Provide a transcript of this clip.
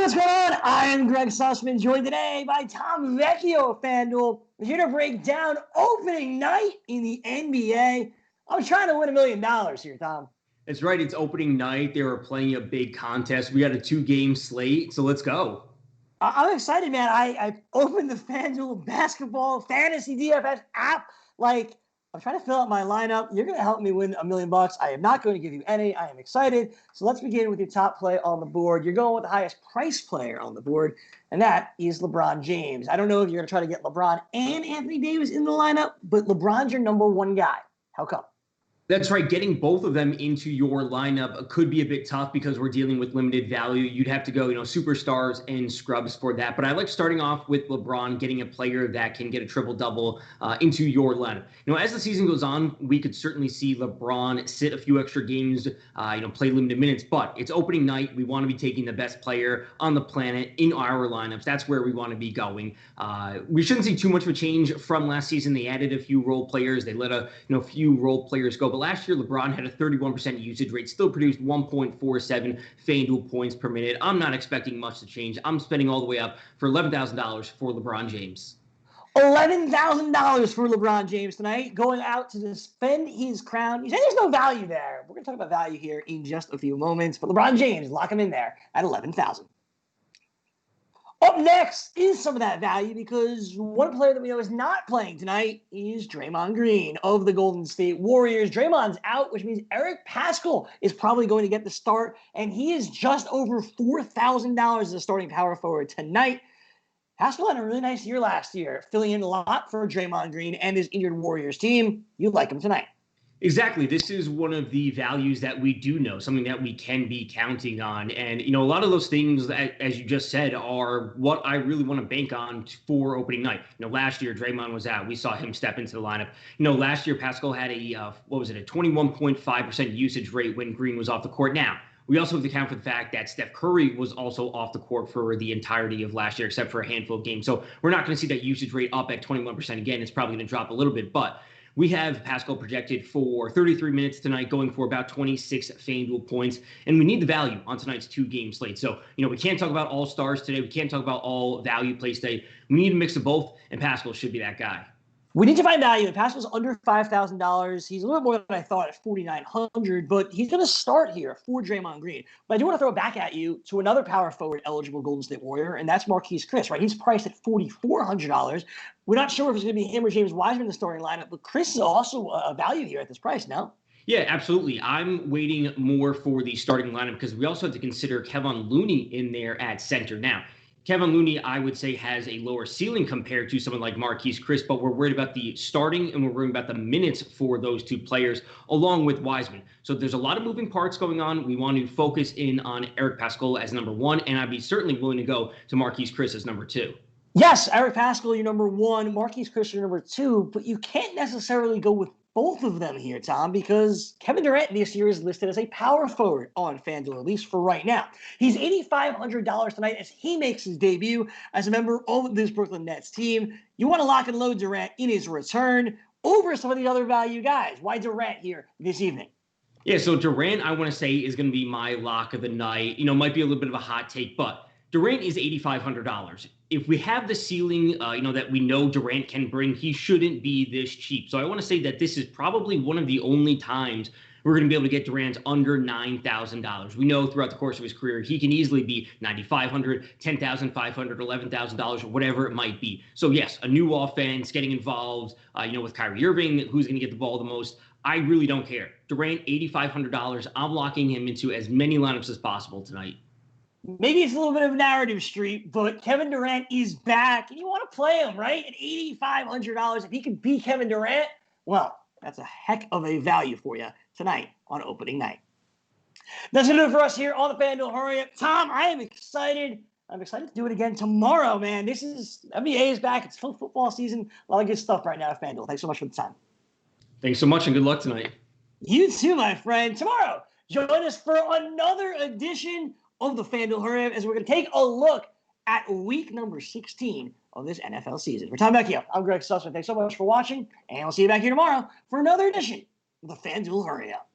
what's going on? I am Gregg Sussman, joined today by Tom Vecchio of FanDuel. We're here to break down opening night in the NBA. I'm trying to win $1 million here, Tom. That's right. It's opening night. They were playing a big contest. We got a 2-game slate, so let's go. I'm excited, man. I opened the FanDuel basketball fantasy DFS app. I'm trying to fill out my lineup. You're going to help me win $1 million. I am not going to give you any. I am excited. So let's begin with your top play on the board. You're going with the highest price player on the board, and that is LeBron James. I don't know if you're going to try to get LeBron and Anthony Davis in the lineup, but LeBron's your number one guy. How come? That's right. Getting both of them into your lineup could be a bit tough because we're dealing with limited value. You'd have to go, superstars and scrubs for that. But I like starting off with LeBron, getting a player that can get a triple-double into your lineup. As the season goes on, we could certainly see LeBron sit a few extra games, play limited minutes. But it's opening night. We want to be taking the best player on the planet in our lineups. That's where we want to be going. We shouldn't see too much of a change from last season. They added a few role players. They let a few role players go. But last year, LeBron had a 31% usage rate, still produced 1.47 FanDuel points per minute. I'm not expecting much to change. I'm spending all the way up for $11,000 for LeBron James. $11,000 for LeBron James tonight, going out to defend his crown. You say there's no value there. We're going to talk about value here in just a few moments, but LeBron James, lock him in there at $11,000. Up next is some of that value because one player that we know is not playing tonight is Draymond Green of the Golden State Warriors. Draymond's out, which means Eric Paschall is probably going to get the start, and he is just over $4,000 as a starting power forward tonight. Paschall had a really nice year last year, filling in a lot for Draymond Green and his injured Warriors team. You like him tonight. Exactly. This is one of the values that we do know, something that we can be counting on. And, a lot of those things, as you just said, are what I really want to bank on for opening night. Last year, Draymond was out. We saw him step into the lineup. Last year, Paschall had a 21.5% usage rate when Green was off the court. Now, we also have to account for the fact that Steph Curry was also off the court for the entirety of last year, except for a handful of games. So we're not going to see that usage rate up at 21% again. It's probably going to drop a little bit, but we have Paschall projected for 33 minutes tonight, going for about 26 FanDuel points, and we need the value on tonight's 2-game slate. So, we can't talk about all stars today. We can't talk about all value plays today. We need a mix of both, and Paschall should be that guy. We need to find value. Paschall's under $5,000. He's a little more than I thought at $4,900, but he's going to start here for Draymond Green. But I do want to throw it back at you to another power forward eligible Golden State Warrior, and that's Marquise Chris, right? He's priced at $4,400. We're not sure if it's going to be him or James Wiseman in the starting lineup, but Chris is also a value here at this price, no? Yeah, absolutely. I'm waiting more for the starting lineup because we also have to consider Kevin Looney in there at center. Now, Kevin Looney, I would say, has a lower ceiling compared to someone like Marquise Chris, but we're worried about the starting and we're worried about the minutes for those two players, along with Wiseman. So there's a lot of moving parts going on. We want to focus in on Eric Paschall as number one, and I'd be certainly willing to go to Marquise Chris as number two. Yes, Eric Paschall, you're number one, Marquise Chris, you're number two, but you can't necessarily go with both of them here, Tom, because Kevin Durant this year is listed as a power forward on FanDuel, at least for right now. He's $8,500 tonight as he makes his debut as a member of this Brooklyn Nets team. You want to lock and load Durant in his return over some of the other value guys. Why Durant here this evening? Yeah, so Durant, I want to say, is going to be my lock of the night. Might be a little bit of a hot take, but Durant is $8,500. If we have the ceiling, that we know Durant can bring, he shouldn't be this cheap. So I want to say that this is probably one of the only times we're going to be able to get Durant under $9,000. We know throughout the course of his career, he can easily be $9,500, $10,500, $11,000, or whatever it might be. So yes, a new offense, getting involved, with Kyrie Irving, who's going to get the ball the most. I really don't care. Durant, $8,500. I'm locking him into as many lineups as possible tonight. Maybe it's a little bit of narrative street, but Kevin Durant is back, and you want to play him, right? At $8,500, if he can beat Kevin Durant, well, that's a heck of a value for you tonight on opening night. That's going to do it for us here on the FanDuel Hurry Up. Tom, I am excited. I'm excited to do it again tomorrow, man. NBA is back. It's full football season. A lot of good stuff right now at FanDuel. Thanks so much for the time. Thanks so much, and good luck tonight. You too, my friend. Tomorrow, join us for another edition of the FanDuel Hurry Up as we're going to take a look at week number 16 of this NFL season. For Tom Vecchio, I'm Gregg Sussman. Thanks so much for watching, and I'll see you back here tomorrow for another edition of the FanDuel Hurry Up.